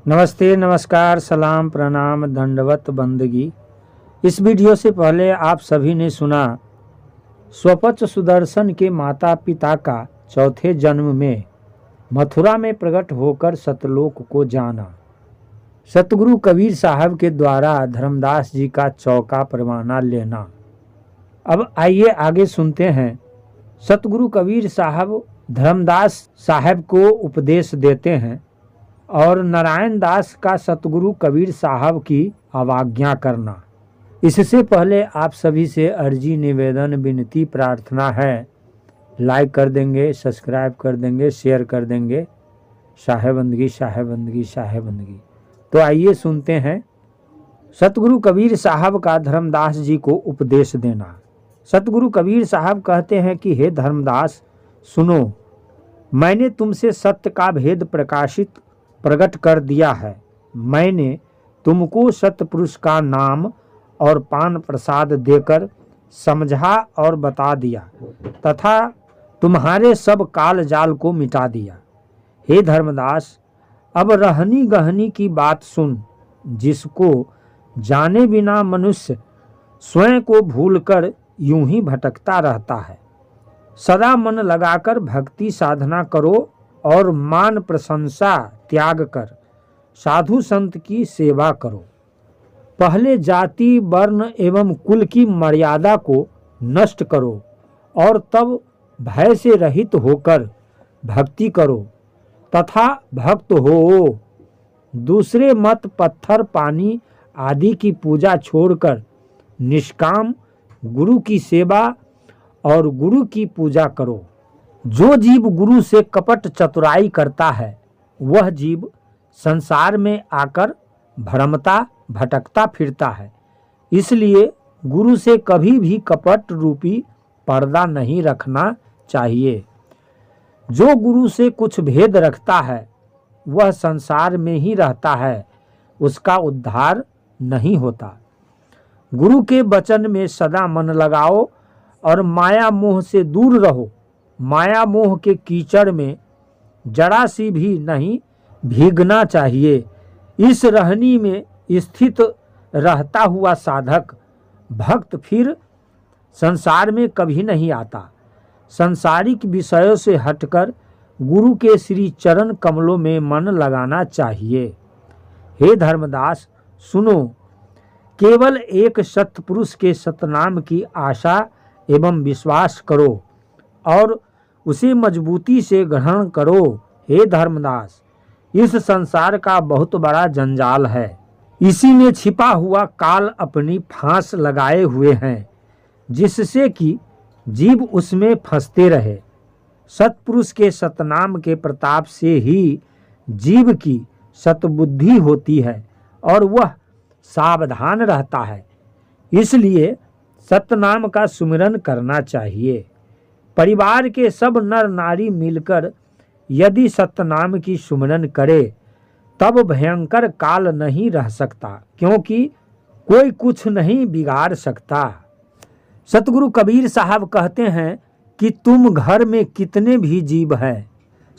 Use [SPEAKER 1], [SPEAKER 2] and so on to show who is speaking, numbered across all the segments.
[SPEAKER 1] नमस्ते, नमस्कार, सलाम, प्रणाम, दंडवत बंदगी। इस वीडियो से पहले आप सभी ने सुना स्वपच सुदर्शन के माता पिता का चौथे जन्म में मथुरा में प्रकट होकर सतलोक को जाना। सतगुरु कबीर साहब के द्वारा धर्मदास जी का चौका परवाना लेना। अब आइए आगे सुनते हैं। सतगुरु कबीर साहब धर्मदास साहब को उपदेश देते हैं और नारायण दास का सतगुरु कबीर साहब की अवज्ञा करना। इससे पहले आप सभी से अर्जी, निवेदन, विनती, प्रार्थना है, लाइक कर देंगे, सब्सक्राइब कर देंगे, शेयर कर देंगे। साहेबंदगी साहेबंदगी साहेबंदगी। तो आइए सुनते हैं सतगुरु कबीर साहब का धर्मदास जी को उपदेश देना। सतगुरु कबीर साहब कहते हैं कि हे धर्मदास, सुनो, मैंने तुमसे सत्य का भेद प्रकट कर दिया है। मैंने तुमको सतपुरुष का नाम और पान प्रसाद देकर समझा और बता दिया तथा तुम्हारे सब काल जाल को मिटा दिया। हे धर्मदास, अब रहनी गहनी की बात सुन, जिसको जाने बिना मनुष्य स्वयं को भूलकर यूं ही भटकता रहता है। सदा मन लगाकर भक्ति साधना करो और मान प्रशंसा त्याग कर साधु संत की सेवा करो। पहले जाति, वर्ण एवं कुल की मर्यादा को नष्ट करो और तब भय से रहित होकर भक्ति करो तथा भक्त हो। दूसरे मत, पत्थर, पानी आदि की पूजा छोड़कर निष्काम गुरु की सेवा और गुरु की पूजा करो। जो जीव गुरु से कपट चतुराई करता है, वह जीव संसार में आकर भ्रमता भटकता फिरता है। इसलिए गुरु से कभी भी कपट रूपी पर्दा नहीं रखना चाहिए। जो गुरु से कुछ भेद रखता है, वह संसार में ही रहता है, उसका उद्धार नहीं होता। गुरु के वचन में सदा मन लगाओ और माया मोह से दूर रहो। माया मोह के कीचड़ में जरा सी भी नहीं भीगना चाहिए। इस रहनी में स्थित रहता हुआ साधक भक्त फिर संसार में कभी नहीं आता। सांसारिक विषयों से हटकर गुरु के श्री चरण कमलों में मन लगाना चाहिए। हे धर्मदास, सुनो, केवल एक सत्पुरुष के सतनाम की आशा एवं विश्वास करो और उसे मजबूती से ग्रहण करो। हे धर्मदास, इस संसार का बहुत बड़ा जंजाल है। इसी में छिपा हुआ काल अपनी फांस लगाए हुए हैं, जिससे कि जीव उसमें फंसते रहे। सत्पुरुष के सतनाम के प्रताप से ही जीव की सतबुद्धि होती है और वह सावधान रहता है। इसलिए सतनाम का सुमिरन करना चाहिए। परिवार के सब नर नारी मिलकर यदि सतनाम की सुमिरन करे, तब भयंकर काल नहीं रह सकता, क्योंकि कोई कुछ नहीं बिगाड़ सकता। सतगुरु कबीर साहब कहते हैं कि तुम घर में कितने भी जीव हैं,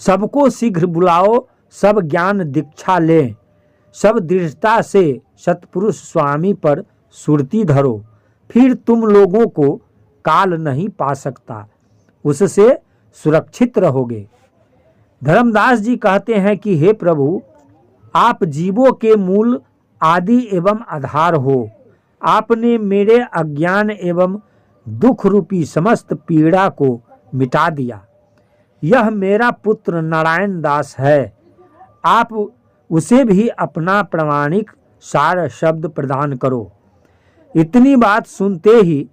[SPEAKER 1] सबको शीघ्र बुलाओ, सब ज्ञान दीक्षा लें, सब दृढ़ता से सतपुरुष स्वामी पर सुरती धरो, फिर तुम लोगों को काल नहीं पा सकता, उससे सुरक्षित रहोगे। धर्मदास जी कहते हैं कि हे प्रभु, आप जीवों के मूल, आदि एवं आधार हो। आपने मेरे अज्ञान एवं दुख रूपी समस्त पीड़ा को मिटा दिया। यह मेरा पुत्र नारायण दास है। आप उसे भी अपना प्रामाणिक सार शब्द प्रदान करो। इतनी बात सुनते ही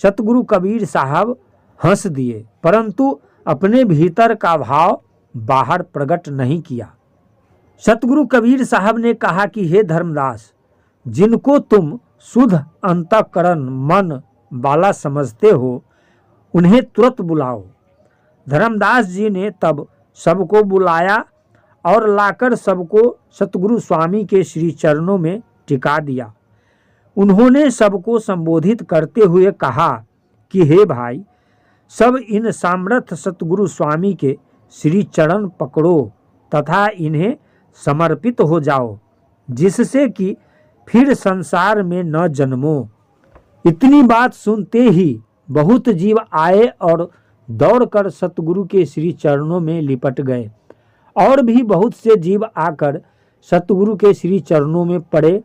[SPEAKER 1] सतगुरु कबीर साहब हंस दिए, परंतु अपने भीतर का भाव बाहर प्रकट नहीं किया। सतगुरु कबीर साहब ने कहा कि हे धर्मदास, जिनको तुम शुद्ध अंतःकरण मन वाला समझते हो, उन्हें तुरंत बुलाओ। धर्मदास जी ने तब सबको बुलाया और लाकर सबको सतगुरु स्वामी के श्री चरणों में टिका दिया। उन्होंने सबको संबोधित करते हुए कहा कि हे भाई, सब इन सामर्थ सतगुरु स्वामी के श्री चरण पकड़ो तथा इन्हें समर्पित हो जाओ, जिससे कि फिर संसार में न जन्मो। इतनी बात सुनते ही बहुत जीव आए और दौड़कर सतगुरु के श्री चरणों में लिपट गए। और भी बहुत से जीव आकर सतगुरु के श्री चरणों में पड़े,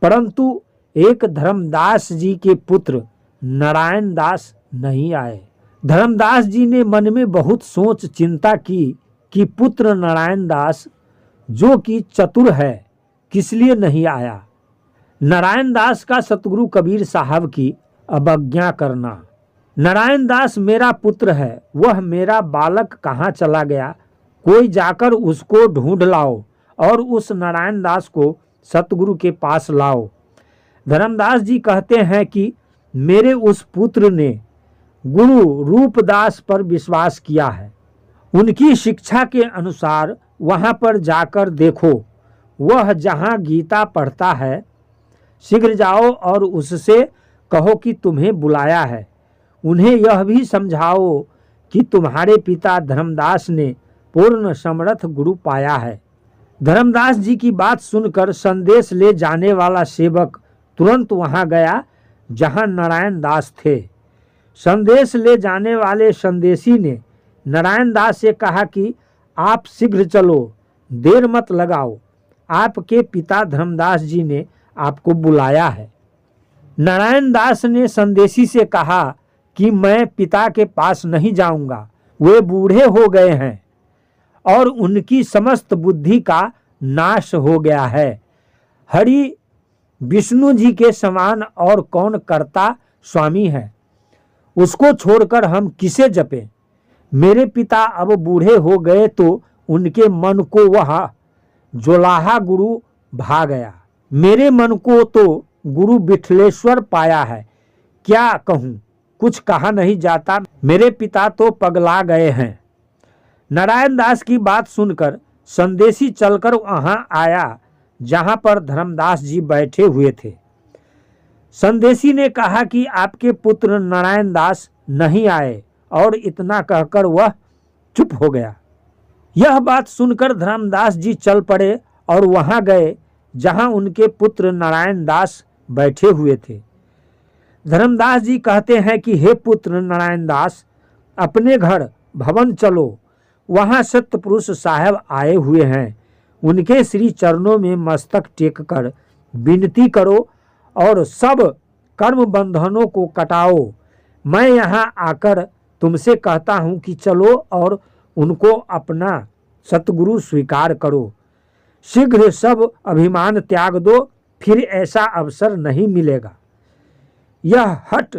[SPEAKER 1] परंतु एक धर्मदास जी के पुत्र नारायण दास नहीं आए। धर्मदास जी ने मन में बहुत सोच चिंता की कि पुत्र नारायण दास जो कि चतुर है किस लिए नहीं आया। नारायण दास का सतगुरु कबीर साहब की अवज्ञा करना। नारायण दास मेरा पुत्र है, वह मेरा बालक कहाँ चला गया, कोई जाकर उसको ढूंढ लाओ और उस नारायण दास को सतगुरु के पास लाओ। धर्मदास जी कहते हैं कि मेरे उस पुत्र ने गुरु रूपदास पर विश्वास किया है, उनकी शिक्षा के अनुसार वहाँ पर जाकर देखो, वह जहाँ गीता पढ़ता है, शीघ्र जाओ और उससे कहो कि तुम्हें बुलाया है। उन्हें यह भी समझाओ कि तुम्हारे पिता धर्मदास ने पूर्ण समर्थ गुरु पाया है। धर्मदास जी की बात सुनकर संदेश ले जाने वाला सेवक तुरंत वहां गया जहां नारायण दास थे। संदेश ले जाने वाले संदेशी ने नारायण दास से कहा कि आप शीघ्र चलो, देर मत लगाओ, आपके पिता धर्मदास जी ने आपको बुलाया है। नारायण दास ने संदेशी से कहा कि मैं पिता के पास नहीं जाऊंगा, वे बूढ़े हो गए हैं और उनकी समस्त बुद्धि का नाश हो गया है। हरि विष्णु जी के समान और कौन कर्ता स्वामी है, उसको छोड़कर हम किसे जपें। मेरे पिता अब बूढ़े हो गए तो उनके मन को वह जोलाहा गुरु भा गया। मेरे मन को तो गुरु विठलेश्वर पाया है, क्या कहूँ, कुछ कहा नहीं जाता। मेरे पिता तो पगला गए हैं। नारायण दास की बात सुनकर संदेशी चलकर वहां आया जहां पर धर्मदास जी बैठे हुए थे। संदेशी ने कहा कि आपके पुत्र नारायण दास नहीं आए और इतना कहकर वह चुप हो गया। यह बात सुनकर धर्मदास जी चल पड़े और वहां गए जहां उनके पुत्र नारायण दास बैठे हुए थे। धर्मदास जी कहते हैं कि हे पुत्र नारायण दास, अपने घर भवन चलो, वहां सत्यपुरुष साहब आए हुए हैं, उनके श्री चरणों में मस्तक टेक कर विनती करो और सब कर्म बंधनों को कटाओ। मैं यहाँ आकर तुमसे कहता हूँ कि चलो और उनको अपना सतगुरु स्वीकार करो। शीघ्र सब अभिमान त्याग दो, फिर ऐसा अवसर नहीं मिलेगा। यह हट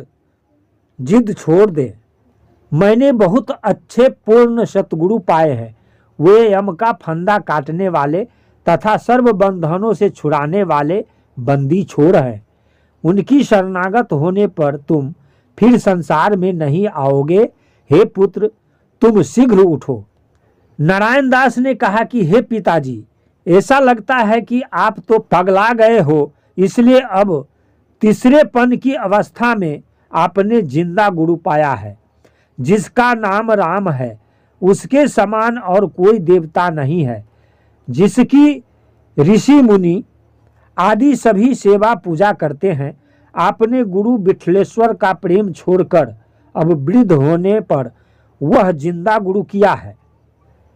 [SPEAKER 1] जिद छोड़ दे। मैंने बहुत अच्छे पूर्ण सतगुरु पाए हैं, वे यम का फंदा काटने वाले तथा सर्व बंधनों से छुड़ाने वाले बंदी छोड़ हैं। उनकी शरणागत होने पर तुम फिर संसार में नहीं आओगे। हे पुत्र, तुम शीघ्र उठो। नारायण दास ने कहा कि हे पिताजी, ऐसा लगता है कि आप तो पगला गए हो, इसलिए अब तीसरेपन की अवस्था में आपने जिंदा गुरु पाया है, जिसका नाम राम है। उसके समान और कोई देवता नहीं है, जिसकी ऋषि मुनि आदि सभी सेवा पूजा करते हैं। आपने गुरु विठलेश्वर का प्रेम छोड़कर अब वृद्ध होने पर वह जिंदा गुरु किया है।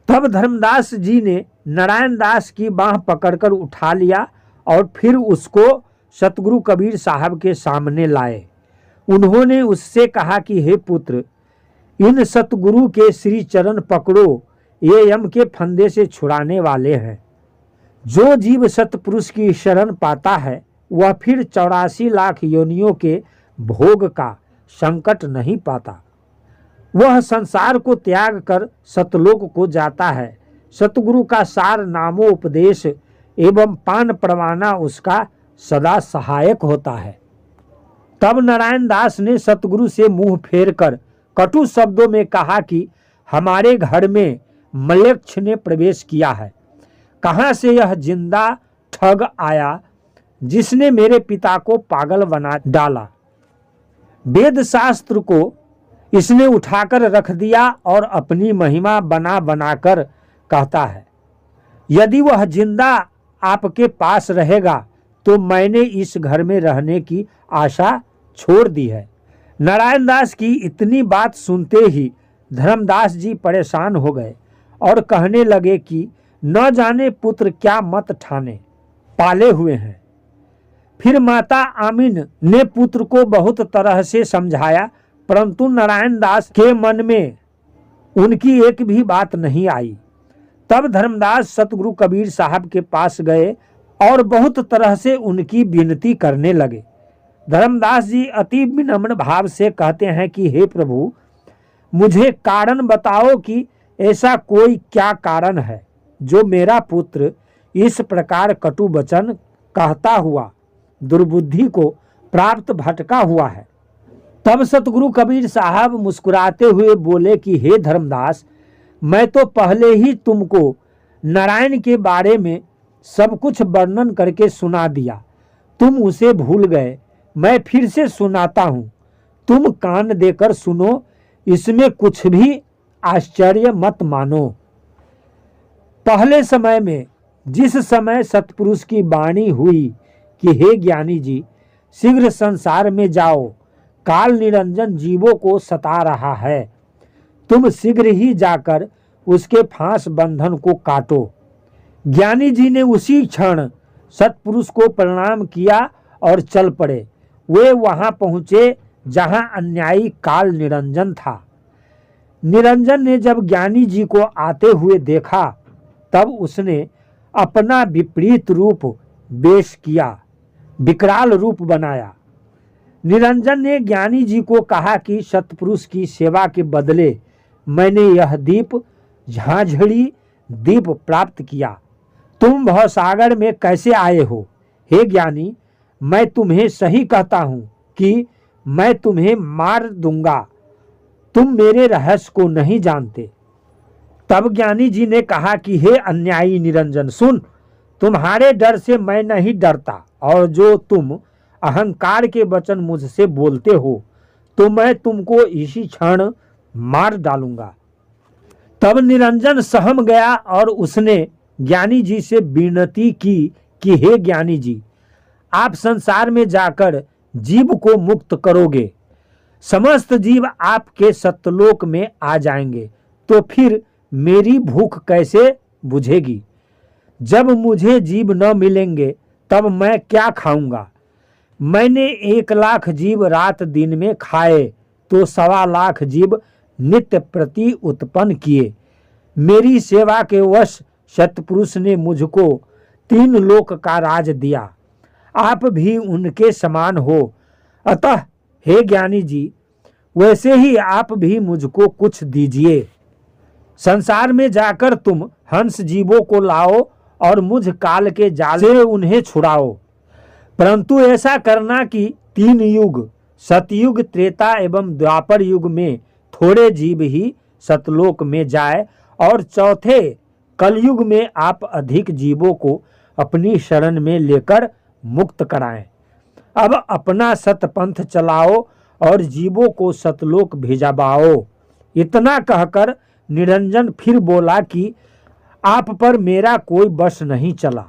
[SPEAKER 1] तब धर्मदास जी ने नारायण दास की बाह पकड़कर उठा लिया और फिर उसको सतगुरु कबीर साहब के सामने लाए। उन्होंने उससे कहा कि हे पुत्र, इन सतगुरु के श्री चरण पकड़ो, ये यम के फंदे से छुड़ाने वाले हैं। जो जीव सतपुरुष की शरण पाता है वह फिर 84 लाख योनियों के भोग का संकट नहीं पाता। वह संसार को त्याग कर सतलोक को जाता है। सतगुरु का सार नामोपदेश एवं पान परवाना उसका सदा सहायक होता है। तब नारायण दास ने सतगुरु से मुंह फेर कर कटु शब्दों में कहा कि हमारे घर में मलेच्छ ने प्रवेश किया है। कहाँ से यह जिंदा ठग आया जिसने मेरे पिता को पागल बना डाला। वेद शास्त्र को इसने उठाकर रख दिया और अपनी महिमा बना बनाकर कहता है। यदि वह जिंदा आपके पास रहेगा तो मैंने इस घर में रहने की आशा छोड़ दी है। नारायण दास की इतनी बात सुनते ही धर्मदास जी परेशान हो गए और कहने लगे कि न जाने पुत्र क्या मत ठाने पाले हुए हैं। फिर माता आमिन ने पुत्र को बहुत तरह से समझाया, परंतु नारायण दास के मन में उनकी एक भी बात नहीं आई। तब धर्मदास सतगुरु कबीर साहब के पास गए और बहुत तरह से उनकी विनती करने लगे। धर्मदास जी अति विनम्र भाव से कहते हैं कि हे प्रभु, मुझे कारण बताओ कि ऐसा कोई क्या कारण है जो मेरा पुत्र इस प्रकार कटु वचन कहता हुआ दुर्बुद्धि को प्राप्त भटका हुआ है। तब सतगुरु कबीर साहब मुस्कुराते हुए बोले कि हे धर्मदास, मैं तो पहले ही तुमको नारायण के बारे में सब कुछ वर्णन करके सुना दिया, तुम उसे भूल गए। मैं फिर से सुनाता हूँ, तुम कान देकर सुनो, इसमें कुछ भी आश्चर्य मत मानो। पहले समय में जिस समय सतपुरुष की वाणी हुई कि हे ज्ञानी जी, शीघ्र संसार में जाओ, काल निरंजन जीवों को सता रहा है, तुम शीघ्र ही जाकर उसके फांस बंधन को काटो। ज्ञानी जी ने उसी क्षण सतपुरुष को प्रणाम किया और चल पड़े। वे वहां पहुंचे जहां अन्यायी काल निरंजन था। निरंजन ने जब ज्ञानी जी को आते हुए देखा तब उसने अपना विपरीत रूप पेश किया, विकराल रूप बनाया। निरंजन ने ज्ञानी जी को कहा कि सतपुरुष की सेवा के बदले मैंने यह दीप झांझड़ी दीप प्राप्त किया। तुम भवसागर में कैसे आए हो? हे ज्ञानी, मैं तुम्हें सही कहता हूं कि मैं तुम्हें मार दूंगा, तुम मेरे रहस्य को नहीं जानते। तब ज्ञानी जी ने कहा कि हे अन्यायी निरंजन, सुन, तुम्हारे डर से मैं नहीं डरता, और जो तुम अहंकार के वचन मुझसे बोलते हो तो मैं तुमको इसी क्षण मार डालूंगा। तब निरंजन सहम गया और उसने ज्ञानी जी से विनती की कि हे ज्ञानी जी, आप संसार में जाकर जीव को मुक्त करोगे, समस्त जीव आपके सत्यलोक में आ जाएंगे, तो फिर मेरी भूख कैसे बुझेगी? जब मुझे जीव न मिलेंगे तब मैं क्या खाऊंगा? मैंने 1,00,000 जीव रात दिन में खाए तो 1,25,00,000 जीव नित्य प्रति उत्पन्न किए। मेरी सेवा के वश सतपुरुष ने मुझको 3 लोक का राज दिया, आप भी उनके समान हो। अतः हे ज्ञानी जी, वैसे ही आप भी मुझको कुछ दीजिए। संसार में जाकर तुम हंस जीवों को लाओ और मुझ काल के जाल से उन्हें छुड़ाओ, परंतु ऐसा करना कि 3 युग सतयुग, त्रेता एवं द्वापर युग में थोड़े जीव ही सतलोक में जाए और चौथे कलयुग में आप अधिक जीवों को अपनी शरण में लेकर मुक्त कराएं। अब अपना सतपंथ चलाओ और जीवों को सतलोक भेजवाओ। इतना कहकर निरंजन फिर बोला कि आप पर मेरा कोई बस नहीं चला।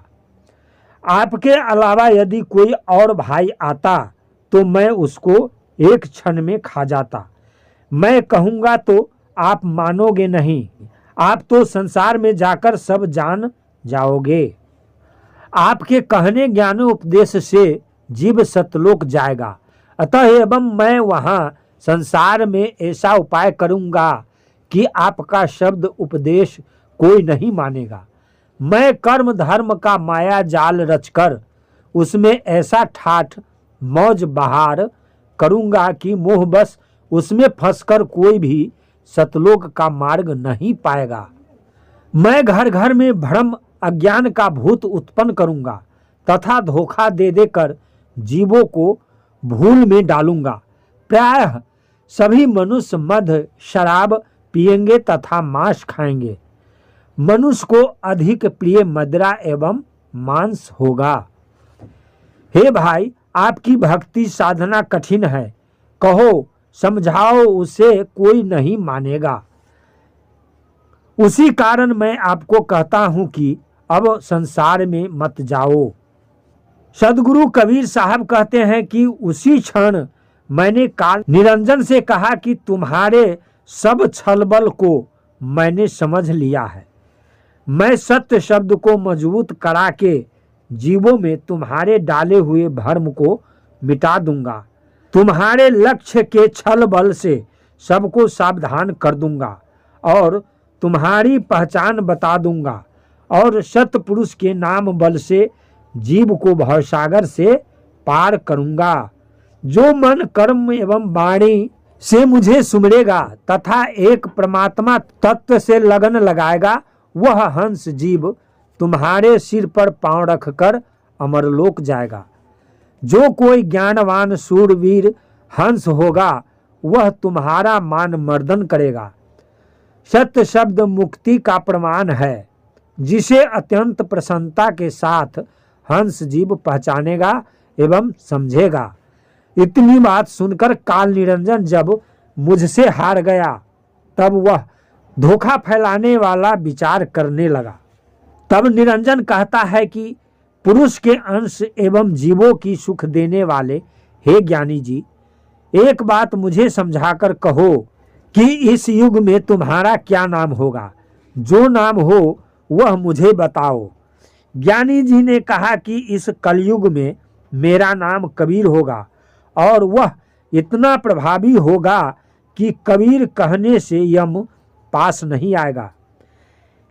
[SPEAKER 1] आपके अलावा यदि कोई और भाई आता तो मैं उसको एक क्षण में खा जाता। मैं कहूँगा तो आप मानोगे नहीं, आप तो संसार में जाकर सब जान जाओगे। आपके कहने ज्ञान उपदेश से जीव सतलोक जाएगा, अतः एवं मैं वहाँ संसार में ऐसा उपाय करूँगा कि आपका शब्द उपदेश कोई नहीं मानेगा। मैं कर्म धर्म का माया जाल रचकर उसमें ऐसा ठाठ मौज बहार करूँगा कि मोह बस उसमें फंसकर कोई भी सतलोक का मार्ग नहीं पाएगा। मैं घर घर में भ्रम अज्ञान का भूत उत्पन्न करूँगा तथा धोखा दे देकर जीवों को भूल में डालूंगा। प्रायः सभी मनुष्य मद शराब पिएंगे तथा मांस खाएंगे। मनुष्य को अधिक प्रिय मदिरा एवं मांस होगा। हे भाई, आपकी भक्ति साधना कठिन है, कहो समझाओ, उसे कोई नहीं मानेगा। उसी कारण मैं आपको कहता हूं कि अब संसार में मत जाओ। सदगुरु कबीर साहब कहते हैं कि उसी क्षण मैंने काल निरंजन से कहा कि तुम्हारे सब छलबल को मैंने समझ लिया है। मैं सत्य शब्द को मजबूत करा के जीवों में तुम्हारे डाले हुए भ्रम को मिटा दूंगा। तुम्हारे लक्ष्य के छल बल से सबको सावधान कर दूंगा और तुम्हारी पहचान बता दूंगा और सतपुरुष के नाम बल से जीव को भवसागर से पार करूंगा। जो मन कर्म एवं वाणी से मुझे सुमरेगा तथा एक परमात्मा तत्व से लगन लगाएगा, वह हंस जीव तुम्हारे सिर पर पांव रखकर अमरलोक जाएगा। जो कोई ज्ञानवान सूरवीर हंस होगा वह तुम्हारा मान मर्दन करेगा। सत्य शब्द मुक्ति का प्रमाण है, जिसे अत्यंत प्रसन्नता के साथ हंस जीव पहचानेगा एवं समझेगा। इतनी बात सुनकर काल निरंजन जब मुझसे हार गया तब वह धोखा फैलाने वाला विचार करने लगा। तब निरंजन कहता है कि पुरुष के अंश एवं जीवों की सुख देने वाले हे ज्ञानी जी, एक बात मुझे समझाकर कहो कि इस युग में तुम्हारा क्या नाम होगा। जो नाम हो वह मुझे बताओ। ज्ञानी जी ने कहा कि इस कलयुग में मेरा नाम कबीर होगा और वह इतना प्रभावी होगा कि कबीर कहने से यम पास नहीं आएगा।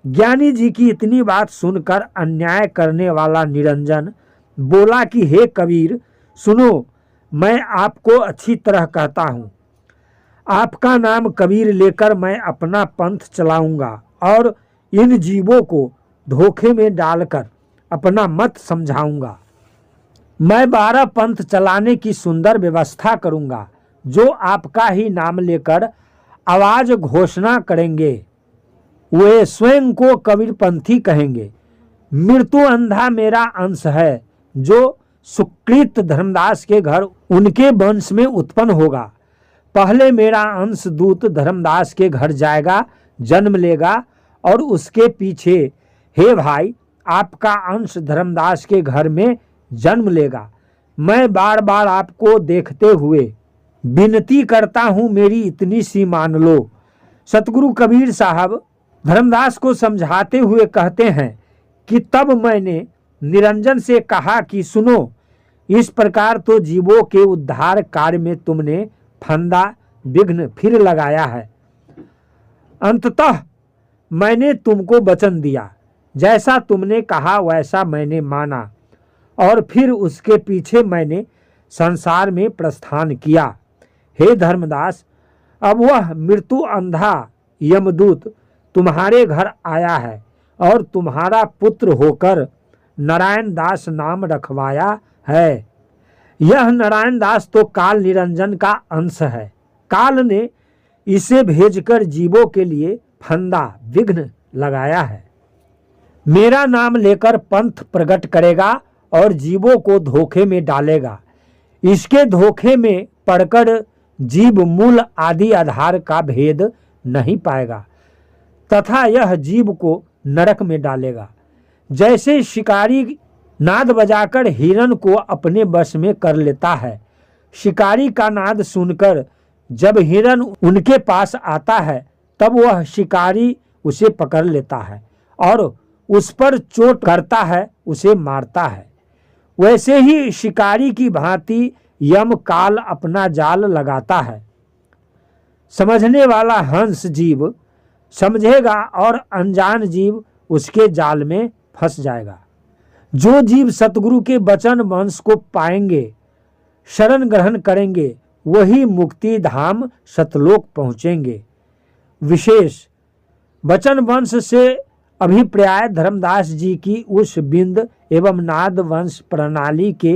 [SPEAKER 1] ज्ञानी जी की इतनी बात सुनकर अन्याय करने वाला निरंजन बोला कि हे कबीर सुनो, मैं आपको अच्छी तरह कहता हूँ। आपका नाम कबीर लेकर मैं अपना पंथ चलाऊंगा और इन जीवों को धोखे में डालकर अपना मत समझाऊंगा। मैं 12 पंथ चलाने की सुंदर व्यवस्था करूंगा। जो आपका ही नाम लेकर आवाज घोषणा करेंगे वे स्वयं को कबीरपंथी कहेंगे। मृत्यु अंधा मेरा अंश है, जो सुकृत धर्मदास के घर उनके वंश में उत्पन्न होगा। पहले मेरा अंश दूत धर्मदास के घर जाएगा, जन्म लेगा और उसके पीछे हे भाई आपका अंश धर्मदास के घर में जन्म लेगा। मैं बार बार आपको देखते हुए विनती करता हूँ, मेरी इतनी सी मान लो। सतगुरु कबीर साहब धर्मदास को समझाते हुए कहते हैं कि तब मैंने निरंजन से कहा कि सुनो, इस प्रकार तो जीवों के उद्धार कार्य में तुमने फंदा विघ्न फिर लगाया है। अंततः मैंने तुमको वचन दिया, जैसा तुमने कहा वैसा मैंने माना और फिर उसके पीछे मैंने संसार में प्रस्थान किया। हे धर्मदास, अब वह मृत्यु अंधा यमदूत तुम्हारे घर आया है और तुम्हारा पुत्र होकर नारायण दास नाम रखवाया है। यह नारायण दास तो काल निरंजन का अंश है। काल ने इसे भेजकर जीवों के लिए फंदा विघ्न लगाया है। मेरा नाम लेकर पंथ प्रकट करेगा और जीवों को धोखे में डालेगा। इसके धोखे में पड़कर जीव मूल आदि आधार का भेद नहीं पाएगा तथा यह जीव को नरक में डालेगा। जैसे शिकारी नाद बजाकर हिरण को अपने वश में कर लेता है। शिकारी का नाद सुनकर जब हिरण उनके पास आता है तब वह शिकारी उसे पकड़ लेता है और उस पर चोट करता है, उसे मारता है। वैसे ही शिकारी की भांति यम काल अपना जाल लगाता है। समझने वाला हंस जीव समझेगा और अनजान जीव उसके जाल में फंस जाएगा। जो जीव सतगुरु के वचन वंश को पाएंगे, शरण ग्रहण करेंगे, वही मुक्ति धाम सतलोक पहुंचेंगे। विशेष वचन वंश से अभिप्राय धर्मदास जी की उस बिंद एवं नाद वंश प्रणाली के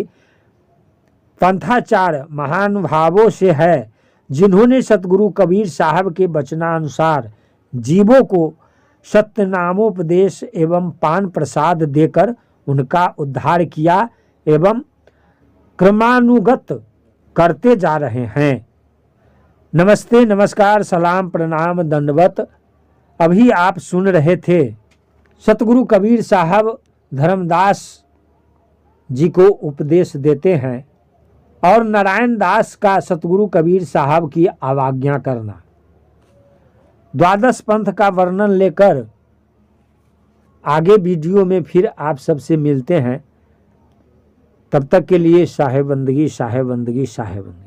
[SPEAKER 1] पंथाचार महानुभावों से है, जिन्होंने सतगुरु कबीर साहब के वचनानुसार जीवों को सत्यनामोपदेश एवं पान प्रसाद देकर उनका उद्धार किया एवं क्रमानुगत करते जा रहे हैं। नमस्ते, नमस्कार, सलाम, प्रणाम, दंडवत। अभी आप सुन रहे थे सतगुरु कबीर साहब धर्मदास जी को उपदेश देते हैं और नारायण दास का सतगुरु कबीर साहब की अवज्ञा करना। द्वादश पंथ का वर्णन लेकर आगे वीडियो में फिर आप सबसे मिलते हैं। तब तक के लिए साहेब बंदगी, साहेब बंदगी, साहेब बंदगी।